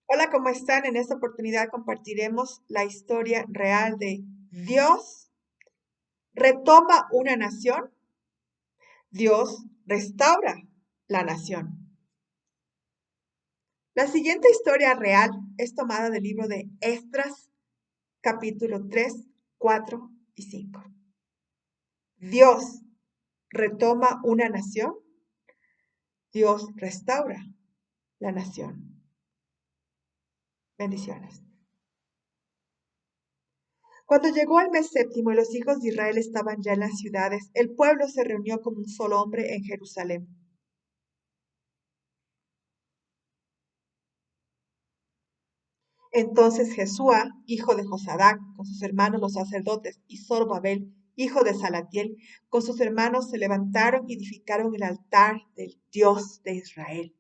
Hola, ¿cómo están? En esta oportunidad compartiremos la historia real de Dios retoma una nación, Dios restaura la nación. La siguiente historia real es tomada del libro de Esdras, capítulo 3, 4 y 5. Dios retoma una nación, Dios restaura la nación. Bendiciones. Cuando llegó el mes séptimo y los hijos de Israel estaban ya en las ciudades, el pueblo se reunió como un solo hombre en Jerusalén. Entonces Jesúa, hijo de Josadac, con sus hermanos los sacerdotes, y Zorobabel, hijo de Salatiel, con sus hermanos se levantaron y edificaron el altar del Dios de Israel,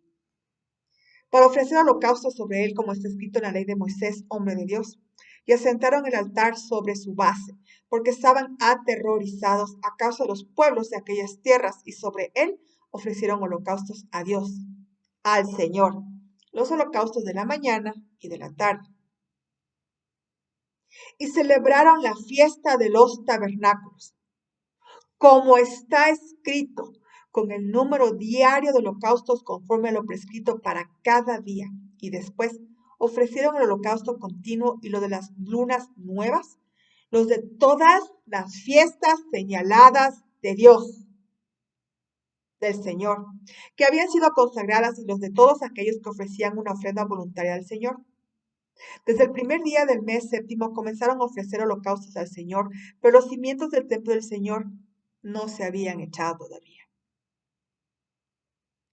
para ofrecer holocausto sobre él, como está escrito en la ley de Moisés, hombre de Dios. Y asentaron el altar sobre su base, porque estaban aterrorizados a causa de los pueblos de aquellas tierras, y sobre él ofrecieron holocaustos a Dios, al Señor, los holocaustos de la mañana y de la tarde. Y celebraron la fiesta de los tabernáculos, como está escrito, con el número diario de holocaustos conforme a lo prescrito para cada día. Y después ofrecieron el holocausto continuo y lo de las lunas nuevas, los de todas las fiestas señaladas de Dios, del Señor, que habían sido consagradas, y los de todos aquellos que ofrecían una ofrenda voluntaria al Señor. Desde el primer día del mes séptimo comenzaron a ofrecer holocaustos al Señor, pero los cimientos del templo del Señor no se habían echado todavía.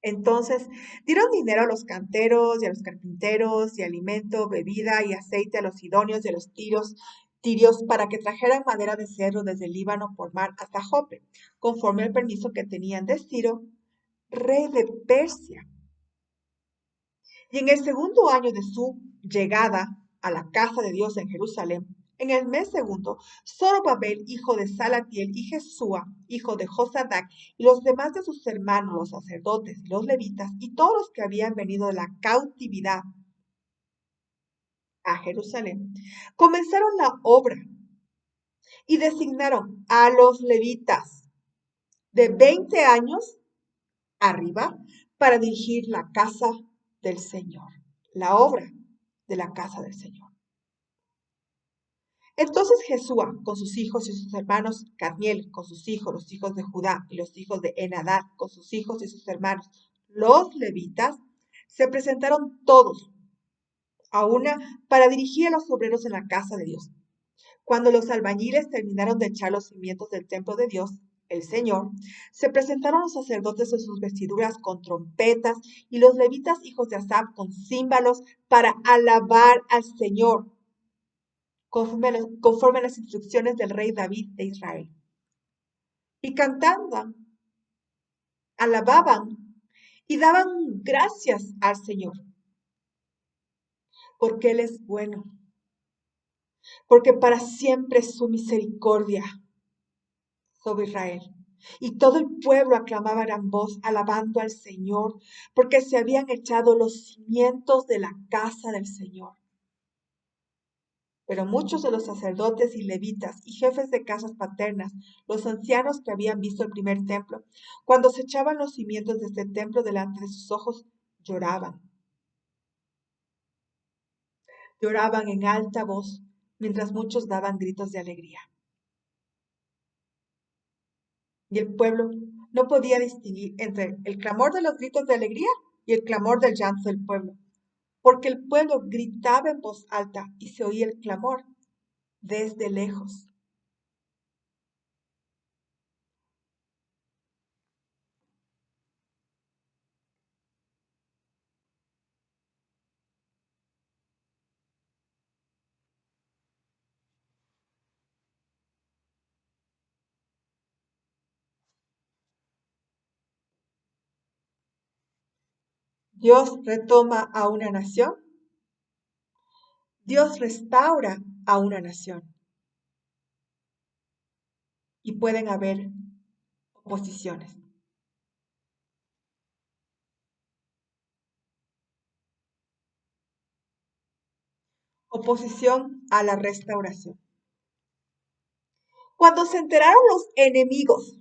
Entonces dieron dinero a los canteros y a los carpinteros, y alimento, bebida y aceite a los sidonios y a los tirios para que trajeran madera de cedro desde el Líbano por mar hasta Jope, conforme al permiso que tenían de Ciro, rey de Persia. Y en el segundo año de su llegada a la casa de Dios en Jerusalén, en el mes segundo, Zorobabel, hijo de Salatiel, y Jesúa, hijo de Josadac, y los demás de sus hermanos, los sacerdotes y los levitas, y todos los que habían venido de la cautividad a Jerusalén, comenzaron la obra y designaron a los levitas de 20 años arriba para dirigir la casa del Señor, la obra de la casa del Señor. Entonces Jesúa con sus hijos y sus hermanos, Cadmiel con sus hijos, los hijos de Judá y los hijos de Enadad con sus hijos y sus hermanos, los levitas, se presentaron todos a una para dirigir a los obreros en la casa de Dios. Cuando los albañiles terminaron de echar los cimientos del templo de Dios, el Señor, se presentaron los sacerdotes en sus vestiduras con trompetas, y los levitas hijos de Asaf con címbalos, para alabar al Señor, conforme a las instrucciones del rey David de Israel. Y cantaban, alababan y daban gracias al Señor, porque Él es bueno, porque para siempre es su misericordia sobre Israel. Y todo el pueblo aclamaba a gran voz, alabando al Señor, porque se habían echado los cimientos de la casa del Señor. Pero muchos de los sacerdotes y levitas y jefes de casas paternas, los ancianos que habían visto el primer templo, cuando se echaban los cimientos de este templo delante de sus ojos, lloraban. Lloraban en alta voz, mientras muchos daban gritos de alegría. Y el pueblo no podía distinguir entre el clamor de los gritos de alegría y el clamor del llanto del pueblo, porque el pueblo gritaba en voz alta y se oía el clamor desde lejos. Dios retoma a una nación, Dios restaura a una nación, y pueden haber oposiciones. Oposición a la restauración. Cuando se enteraron los enemigos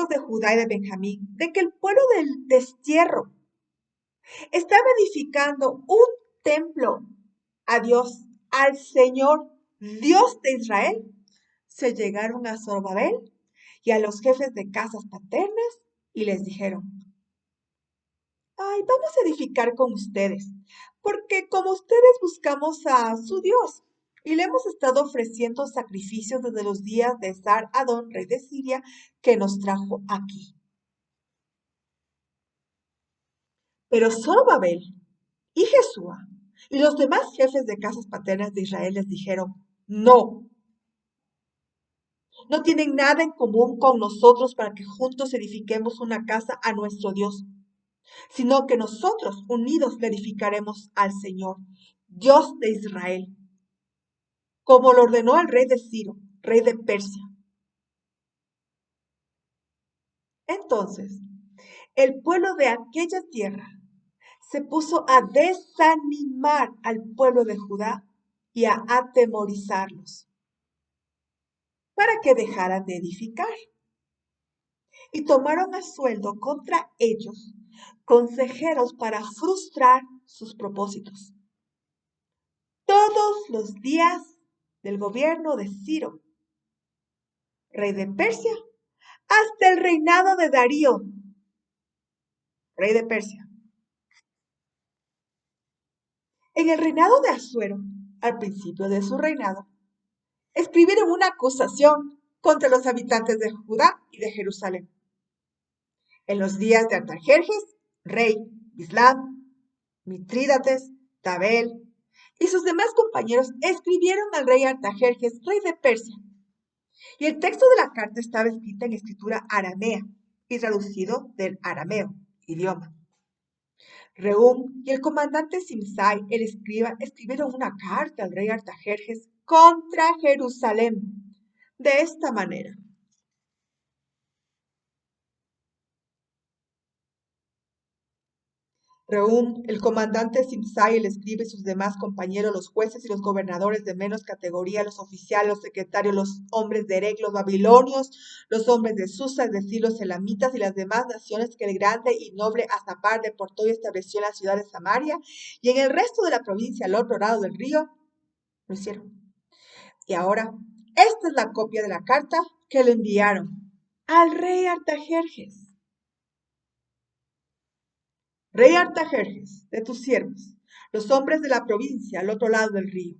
de Judá y de Benjamín, de que el pueblo del destierro estaba edificando un templo a Dios, al Señor, Dios de Israel, se llegaron a Zorobabel y a los jefes de casas paternas y les dijeron: ay, vamos a edificar con ustedes, porque como ustedes buscamos a su Dios y le hemos estado ofreciendo sacrificios desde los días de Sar Adón, rey de Siria, que nos trajo aquí. Pero Zorobabel y Jesúa y los demás jefes de casas paternas de Israel les dijeron: no, no tienen nada en común con nosotros para que juntos edifiquemos una casa a nuestro Dios, sino que nosotros unidos le edificaremos al Señor, Dios de Israel, como lo ordenó el rey de Ciro, rey de Persia. Entonces, el pueblo de aquella tierra se puso a desanimar al pueblo de Judá y a atemorizarlos para que dejaran de edificar. Y tomaron a sueldo contra ellos consejeros para frustrar sus propósitos. Todos los días del gobierno de Ciro, rey de Persia, hasta el reinado de Darío, rey de Persia. En el reinado de Asuero, al principio de su reinado, escribieron una acusación contra los habitantes de Judá y de Jerusalén. En los días de Artajerjes, rey, Bislam, Mitrídates, Tabel y sus demás compañeros escribieron al rey Artajerjes, rey de Persia. Y el texto de la carta estaba escrita en escritura aramea y traducido del arameo, idioma. Rehum y el comandante Simsai, el escriba, escribieron una carta al rey Artajerjes contra Jerusalén, de esta manera: Rehum, el comandante Simsai, el escriba y sus demás compañeros, los jueces y los gobernadores de menos categoría, los oficiales, los secretarios, los hombres de Erech, los babilonios, los hombres de Susa, es decir, los elamitas y las demás naciones que el grande y noble Azapar deportó y estableció en la ciudad de Samaria y en el resto de la provincia al otro lado del río, lo hicieron. Y ahora, esta es la copia de la carta que le enviaron al rey Artajerjes. Rey Artajerjes, de tus siervos, los hombres de la provincia al otro lado del río.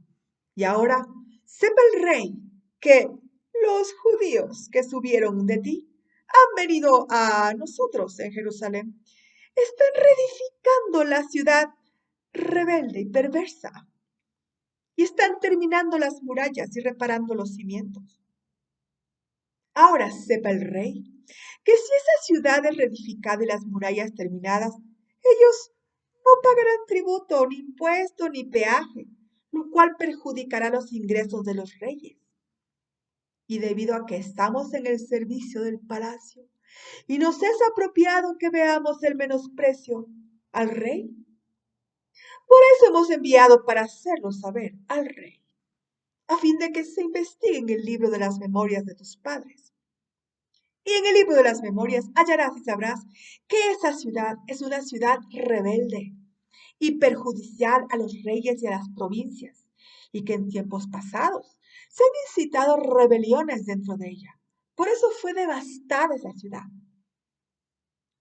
Y ahora, sepa el rey que los judíos que subieron de ti han venido a nosotros en Jerusalén. Están reedificando la ciudad rebelde y perversa. Y están terminando las murallas y reparando los cimientos. Ahora sepa el rey que si esa ciudad es reedificada y las murallas terminadas, ellos no pagarán tributo, ni impuesto, ni peaje, lo cual perjudicará los ingresos de los reyes. Y debido a que estamos en el servicio del palacio, y nos es apropiado que veamos el menosprecio al rey, por eso hemos enviado para hacerlo saber al rey, a fin de que se investigue en el libro de las memorias de tus padres. Y en el libro de las memorias hallarás y sabrás que esa ciudad es una ciudad rebelde y perjudicial a los reyes y a las provincias, y que en tiempos pasados se han incitado rebeliones dentro de ella. Por eso fue devastada esa ciudad.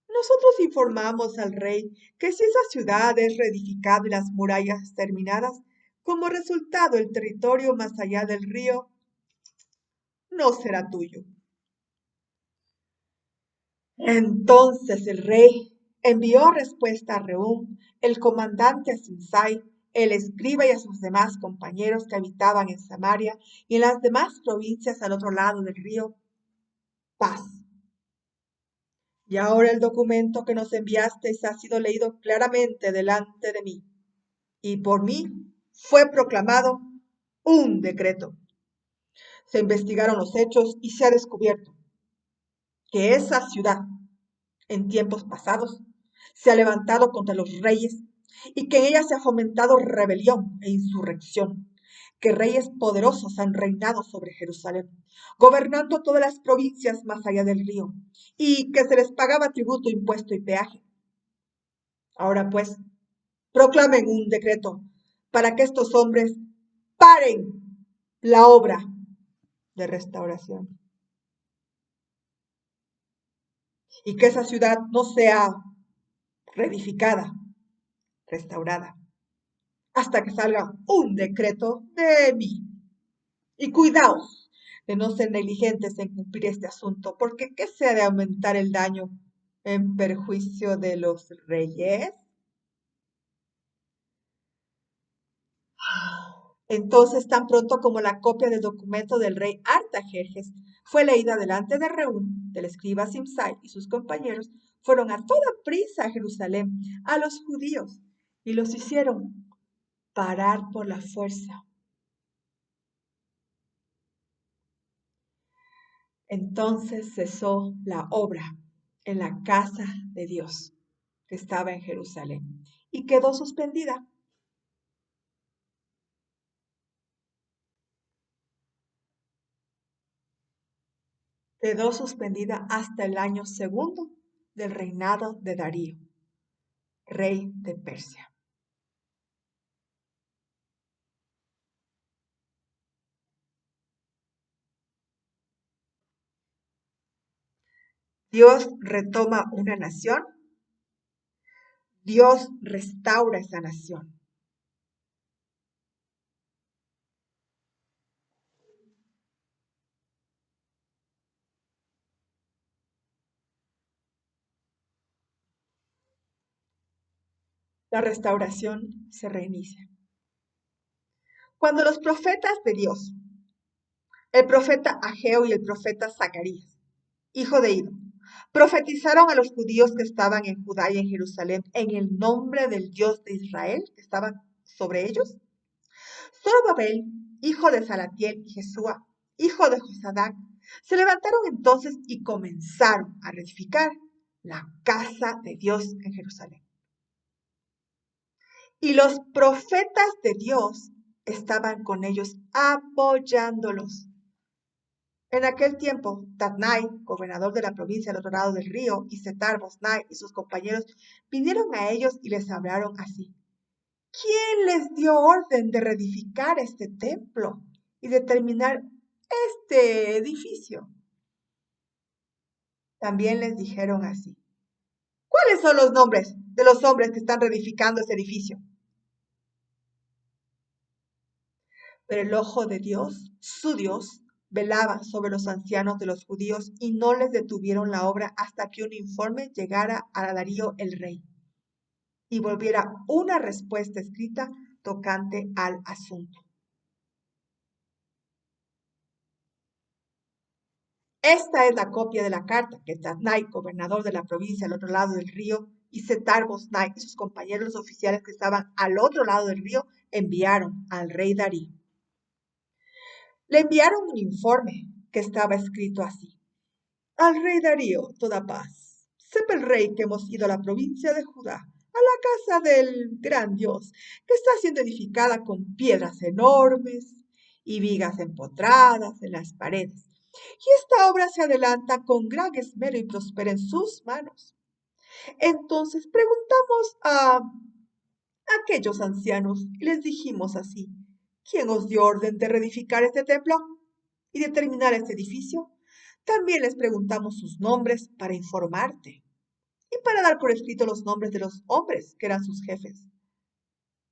Nosotros informamos al rey que si esa ciudad es reedificada y las murallas terminadas, como resultado el territorio más allá del río no será tuyo. Entonces el rey envió respuesta a Rehum, el comandante a Simsai, el escriba y a sus demás compañeros que habitaban en Samaria y en las demás provincias al otro lado del río: paz. Y ahora el documento que nos enviasteis ha sido leído claramente delante de mí, y por mí fue proclamado un decreto. Se investigaron los hechos y se ha descubierto que esa ciudad, en tiempos pasados, se ha levantado contra los reyes y que en ella se ha fomentado rebelión e insurrección, que reyes poderosos han reinado sobre Jerusalén, gobernando todas las provincias más allá del río, y que se les pagaba tributo, impuesto y peaje. Ahora pues, proclamen un decreto para que estos hombres paren la obra de restauración y que esa ciudad no sea reedificada, restaurada, hasta que salga un decreto de mí. Y cuidaos de no ser negligentes en cumplir este asunto, porque ¿qué se ha de aumentar el daño en perjuicio de los reyes? Entonces, tan pronto como la copia del documento del rey Artajerjes fue leída delante de Reúm, del escriba Simsai y sus compañeros, fueron a toda prisa a Jerusalén, a los judíos, y los hicieron parar por la fuerza. Entonces cesó la obra en la casa de Dios, que estaba en Jerusalén, y quedó suspendida. Quedó suspendida hasta el año segundo del reinado de Darío, rey de Persia. Dios retoma una nación, Dios restaura esa nación. La restauración se reinicia. Cuando los profetas de Dios, el profeta Ageo y el profeta Zacarías, hijo de Ido, profetizaron a los judíos que estaban en Judá y en Jerusalén en el nombre del Dios de Israel que estaba sobre ellos. Zorobabel, hijo de Salatiel, y Jesúa, hijo de Josadac, se levantaron entonces y comenzaron a reedificar la casa de Dios en Jerusalén. Y los profetas de Dios estaban con ellos apoyándolos. En aquel tiempo, Tatnai, gobernador de la provincia al otro lado del río, y Setar-Bosnai y sus compañeros vinieron a ellos y les hablaron así. ¿Quién les dio orden de reedificar este templo y de terminar este edificio? También les dijeron así. ¿Cuáles son los nombres de los hombres que están reedificando este edificio? Pero el ojo de Dios, su Dios, velaba sobre los ancianos de los judíos y no les detuvieron la obra hasta que un informe llegara a Darío el rey y volviera una respuesta escrita tocante al asunto. Esta es la copia de la carta que Tatnai, gobernador de la provincia al otro lado del río, y Setar-Bosnai y sus compañeros oficiales que estaban al otro lado del río enviaron al rey Darío. Le enviaron un informe que estaba escrito así. Al rey Darío, toda paz. Sepa el rey que hemos ido a la provincia de Judá, a la casa del gran Dios, que está siendo edificada con piedras enormes y vigas empotradas en las paredes. Y esta obra se adelanta con gran esmero y prospera en sus manos. Entonces preguntamos a aquellos ancianos y les dijimos así, ¿quién os dio orden de reedificar este templo y de terminar este edificio? También les preguntamos sus nombres para informarte y para dar por escrito los nombres de los hombres que eran sus jefes.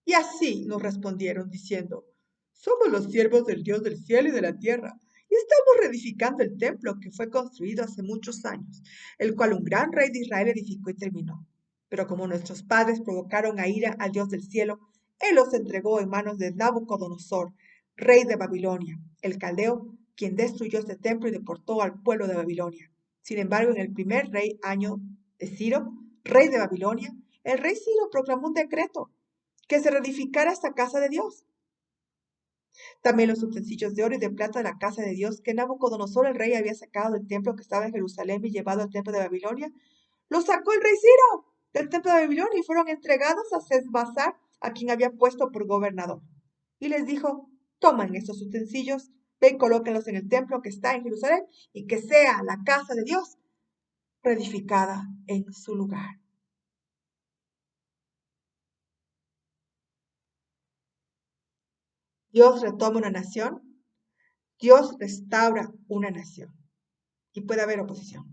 Y así nos respondieron diciendo, somos los siervos del Dios del cielo y de la tierra, y estamos reedificando el templo que fue construido hace muchos años, el cual un gran rey de Israel edificó y terminó. Pero como nuestros padres provocaron a ira al Dios del cielo, él los entregó en manos de Nabucodonosor, rey de Babilonia, el caldeo, quien destruyó este templo y deportó al pueblo de Babilonia. Sin embargo, en el primer año de Ciro, rey de Babilonia, el rey Ciro proclamó un decreto que se reedificara esta casa de Dios. También los utensilios de oro y de plata de la casa de Dios que Nabucodonosor el rey había sacado del templo que estaba en Jerusalén y llevado al templo de Babilonia, lo sacó el rey Ciro del templo de Babilonia y fueron entregados a Sesbazar, a quien había puesto por gobernador. Y les dijo, toman estos utensilios, ven, colóquenlos en el templo que está en Jerusalén y que sea la casa de Dios reedificada en su lugar. Dios retoma una nación, Dios restaura una nación y puede haber oposición.